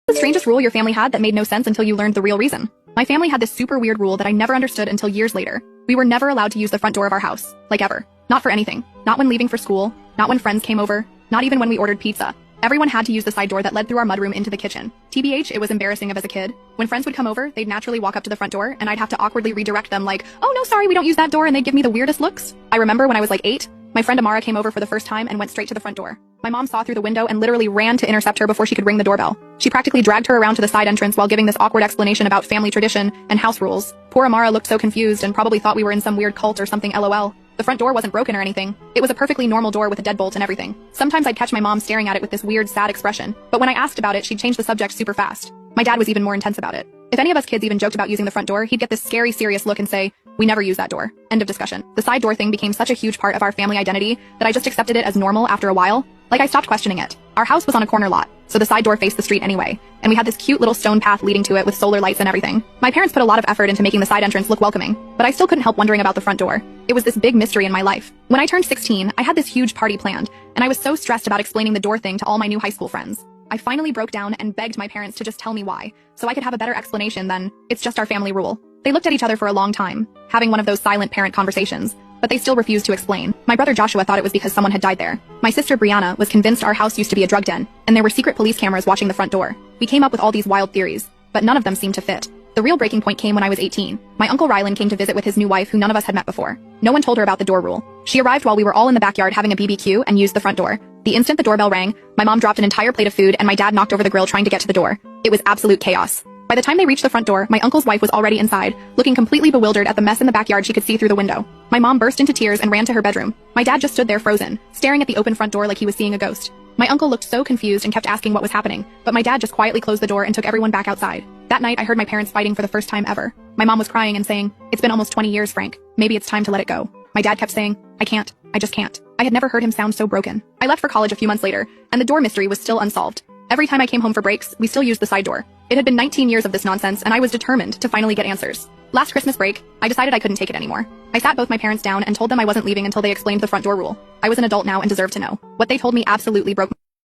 The strangest rule your family had that made no sense until you learned the real reason. My family had this super weird rule that I never understood until years later. We were never allowed to use the front door of our house. Like ever. Not for anything. Not when leaving for school. Not when friends came over. Not even when we ordered pizza. Everyone had to use the side door that led through our mudroom into the kitchen. TBH, it was embarrassing as a kid. When friends would come over, they'd naturally walk up to the front door, and I'd have to awkwardly redirect them like, "Oh no, sorry, we don't use that door," and they'd give me the weirdest looks. I remember when I was like 8, my friend Amara came over for the first time and went straight to the front door. My mom saw through the window and literally ran to intercept her before she could ring the doorbell. She practically dragged her around to the side entrance while giving this awkward explanation about family tradition and house rules. Poor Amara looked so confused and probably thought we were in some weird cult or something, lol. The front door wasn't broken or anything. It was a perfectly normal door with a deadbolt and everything. Sometimes I'd catch my mom staring at it with this weird, sad expression, but when I asked about it, she'd change the subject super fast. My dad was even more intense about it. If any of us kids even joked about using the front door, he'd get this scary, serious look and say, "We never use that door." End of discussion. The side door thing became such a huge part of our family identity that I just accepted it as normal after a while. Like I stopped questioning it. Our house was on a corner lot, so the side door faced the street anyway, and we had this cute little stone path leading to it with solar lights and everything. My parents put a lot of effort into making the side entrance look welcoming, but I still couldn't help wondering about the front door. It was this big mystery in my life. When I turned 16, I had this huge party planned, and I was so stressed about explaining the door thing to all my new high school friends. I finally broke down and begged my parents to just tell me why, so I could have a better explanation than, "It's just our family rule." They looked at each other for a long time, having one of those silent parent conversations, but they still refused to explain. My brother Joshua thought it was because someone had died there. My sister Brianna was convinced our house used to be a drug den, and there were secret police cameras watching the front door. We came up with all these wild theories, but none of them seemed to fit. The real breaking point came when I was 18. My uncle Rylan came to visit with his new wife who none of us had met before. No one told her about the door rule. She arrived while we were all in the backyard having a BBQ and used the front door. The instant the doorbell rang, my mom dropped an entire plate of food and my dad knocked over the grill trying to get to the door. It was absolute chaos. By the time they reached the front door, my uncle's wife was already inside, looking completely bewildered at the mess in the backyard she could see through the window. My mom burst into tears and ran to her bedroom. My dad just stood there frozen, staring at the open front door like he was seeing a ghost. My uncle looked so confused and kept asking what was happening, but my dad just quietly closed the door and took everyone back outside. That night, I heard my parents fighting for the first time ever. My mom was crying and saying, "It's been almost 20 years, Frank. Maybe it's time to let it go." My dad kept saying, "I can't. I just can't." I had never heard him sound so broken. I left for college a few months later, and the door mystery was still unsolved. Every time I came home for breaks, we still used the side door. It had been 19 years of this nonsense, and I was determined to finally get answers. Last Christmas break, I decided I couldn't take it anymore. I sat both my parents down and told them I wasn't leaving until they explained the front door rule. I was an adult now and deserved to know. What they told me absolutely broke